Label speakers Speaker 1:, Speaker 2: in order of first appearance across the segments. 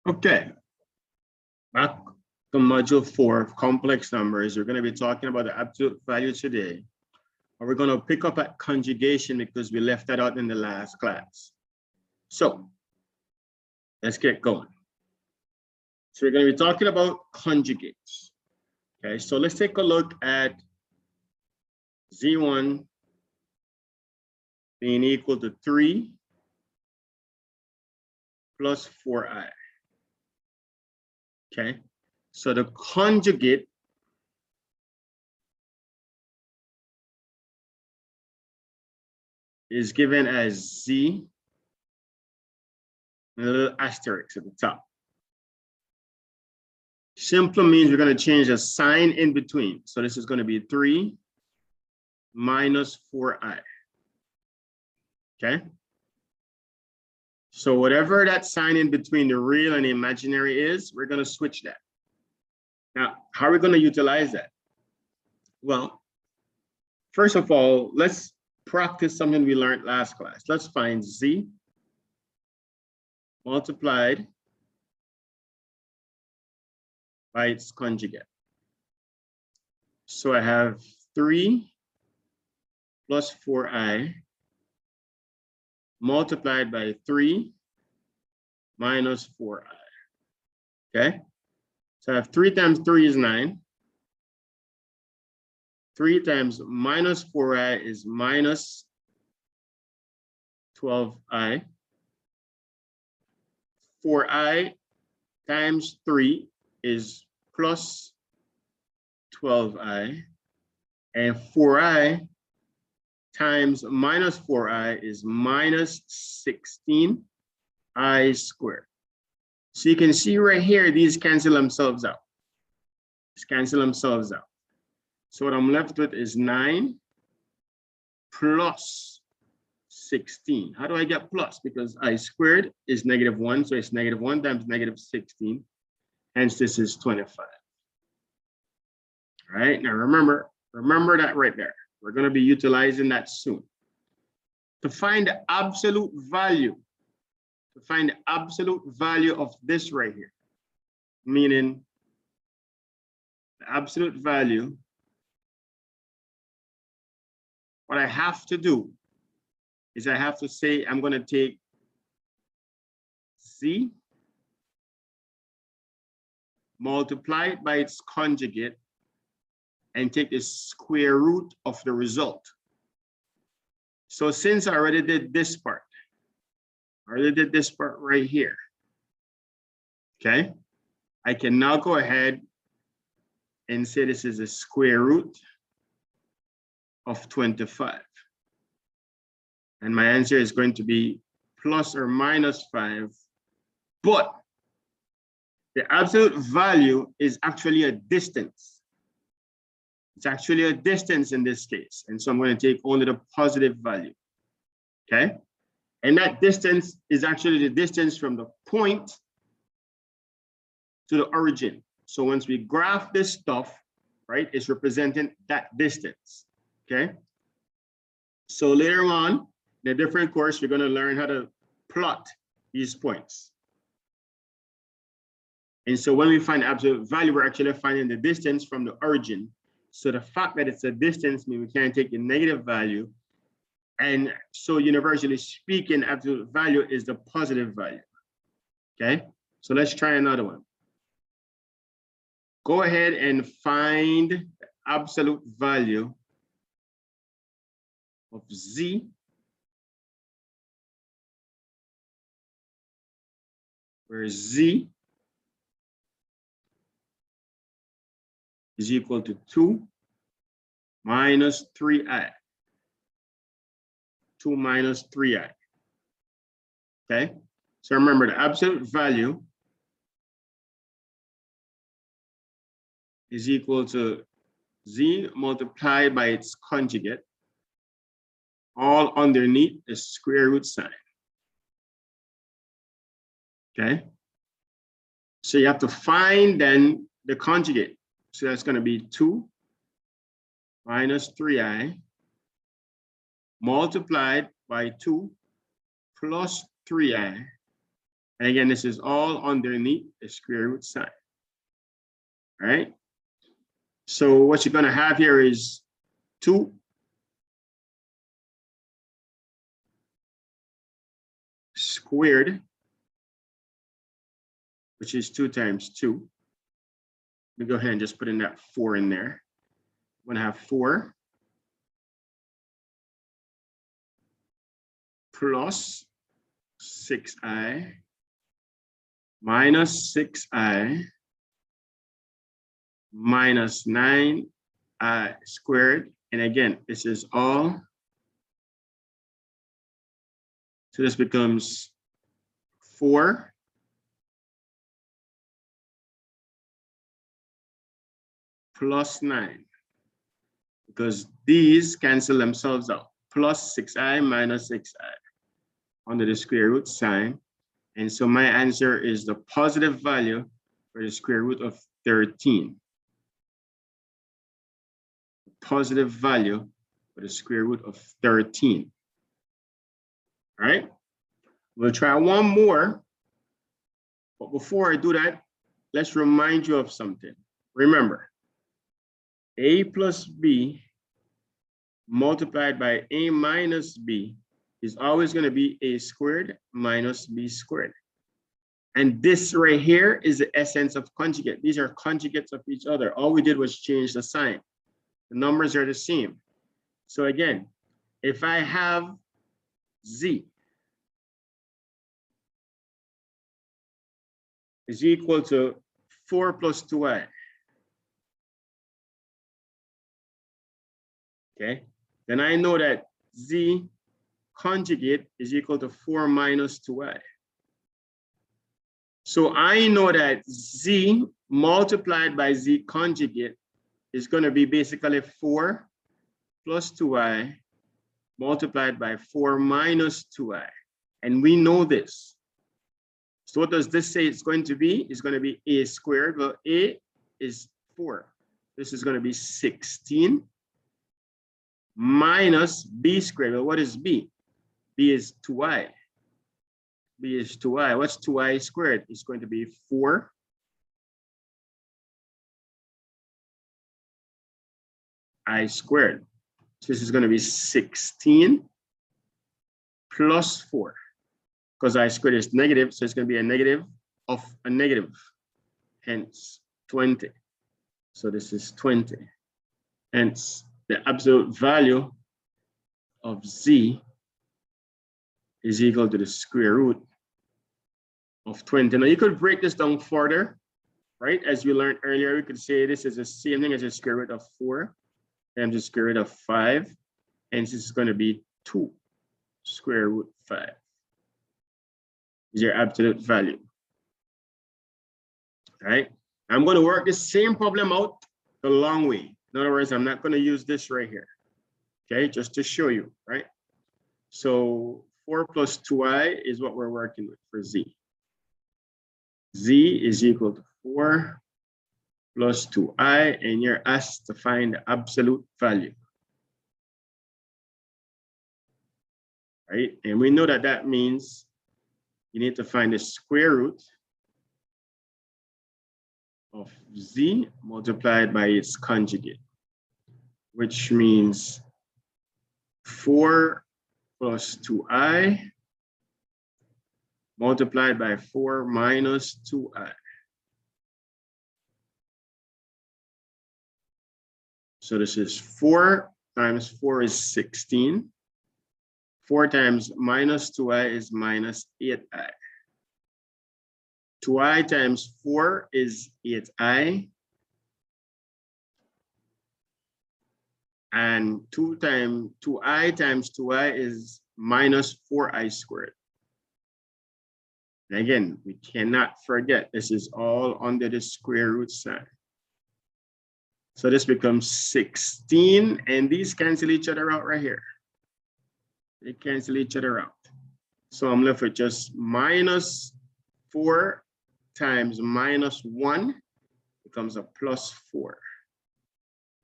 Speaker 1: Okay, back to module 4 of complex numbers. We're going to be talking about the absolute value today. And we're going to pick up at conjugation because we left that out in the last class. So let's get going. So we're going to be talking about conjugates. Okay, so let's take a look at Z1 being equal to 3 plus 4i. Okay, so the conjugate is given as Z, and a little asterisk at the top. Simple means we're going to change the sign in between. So this is going to be 3 minus 4i. Okay. So whatever that sign in between the real and the imaginary is, we're going to switch that. Now, how are we going to utilize that? Well, first of all, let's practice something we learned last class. Let's find Z multiplied by its conjugate. So I have 3 plus 4i multiplied by 3 minus 4i. Okay, so I have 3 times 3 is 9. 3 times minus 4i is minus 12i. 4i times 3 is plus 12i. And 4i times minus 4i is minus 16i squared. So you can see right here, these cancel themselves out. These cancel themselves out. So what I'm left with is 9 plus 16. How do I get plus? Because I squared is -1, so it's -1 times -16. Hence, this is 25. All right, now remember that right there. We're going to be utilizing that soon. To find the absolute value, of this right here, meaning the absolute value, what I have to do is I have to say I'm going to take Z multiplied by its conjugate and take the square root of the result. So since I already did this part, right here, okay, I can now go ahead and say this is a square root of 25. And my answer is going to be plus or minus 5, but the absolute value is actually a distance. It's actually a distance in this case. And so I'm going to take only the positive value, okay? And that distance is actually the distance from the point to the origin. So once we graph this stuff, right, it's representing that distance, okay? So later on, in a different course, we're going to learn how to plot these points. And so when we find absolute value, we're actually finding the distance from the origin. So the fact that it's a distance means we can't take the negative value. And so universally speaking, absolute value is the positive value. Okay, so let's try another one. Go ahead and find the absolute value of Z where Z is equal to 2 minus 3i. 2 minus 3i. Okay, so remember the absolute value is equal to Z multiplied by its conjugate, all underneath the square root sign. Okay, so you have to find then the conjugate. So that's going to be 2 minus 3i multiplied by 2 plus 3i And again, this is all underneath the square root sign. All right. So what you're going to have here is 2 squared, which is 2 times 2. Let me go ahead and just put in that 4 in there. I'm going to have 4 plus 6i minus 6i minus 9i squared. And again, this is all. So this becomes 4 plus 9, because these cancel themselves out. Plus 6i minus 6i under the square root sign. And so my answer is the positive value for the square root of 13. Positive value for the square root of 13. All right, we'll try one more. But before I do that, let's remind you of something. Remember, a plus b multiplied by a minus b is always going to be a squared minus b squared. And this right here is the essence of conjugate. These are conjugates of each other. All we did was change the sign. The numbers are the same. So again, if I have z is equal to 4 plus 2i, okay, then I know that z conjugate is equal to 4 minus 2i. So I know that z multiplied by z conjugate is going to be basically 4 plus 2i multiplied by 4 minus 2i. And we know this. So what does this say it's going to be? It's going to be a squared. Well, a is 4. This is going to be 16 minus b squared. Well, what is b? B is 2i. B is 2i. What's 2i squared? It's going to be 4 I squared. So this is going to be 16 plus 4. Because I squared is negative, so it's going to be a negative of a negative. Hence 20. So this is 20. Hence the absolute value of z is equal to the square root of 20. Now you could break this down further, right? As we learned earlier, we could say this is the same thing as the square root of 4 times the square root of 5. And this is going to be 2 square root 5 is your absolute value. All right. I'm going to work the same problem out the long way. In other words, I'm not going to use this right here. Okay, just to show you, right? So 4 plus 2i is what we're working with for z. Z is equal to 4 plus 2i, and you're asked to find the absolute value. Right? And we know that that means you need to find the square root of z multiplied by its conjugate, which means 4 plus 2i multiplied by 4 minus 2i. So this is 4 times 4 is 16. 4 times minus 2i is minus 8i. 2i times 4 is 8i. And 2i times 2i is minus 4i squared. And again, we cannot forget this is all under the square root sign. So this becomes 16, and these cancel each other out right here. They cancel each other out. So I'm left with just minus 4 times minus 1 becomes a plus 4.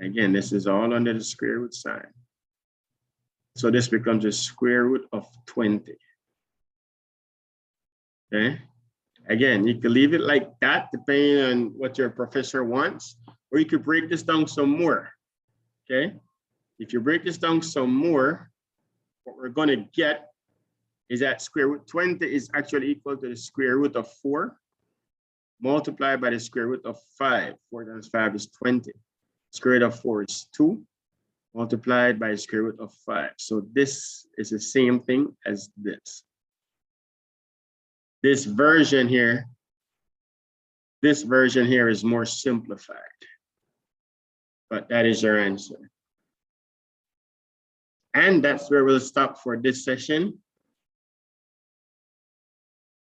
Speaker 1: Again, this is all under the square root sign. So this becomes a square root of 20. Okay, Again, you could leave it like that, depending on what your professor wants, or you could break this down some more, okay? If you break this down some more, what we're gonna get is that square root 20 is actually equal to the square root of 4 multiplied by the square root of 5. 4 times 5 is 20. Square root of 4 is 2 multiplied by the square root of 5. So this is the same thing as this. This version here is more simplified, but that is your answer. And that's where we'll stop for this session.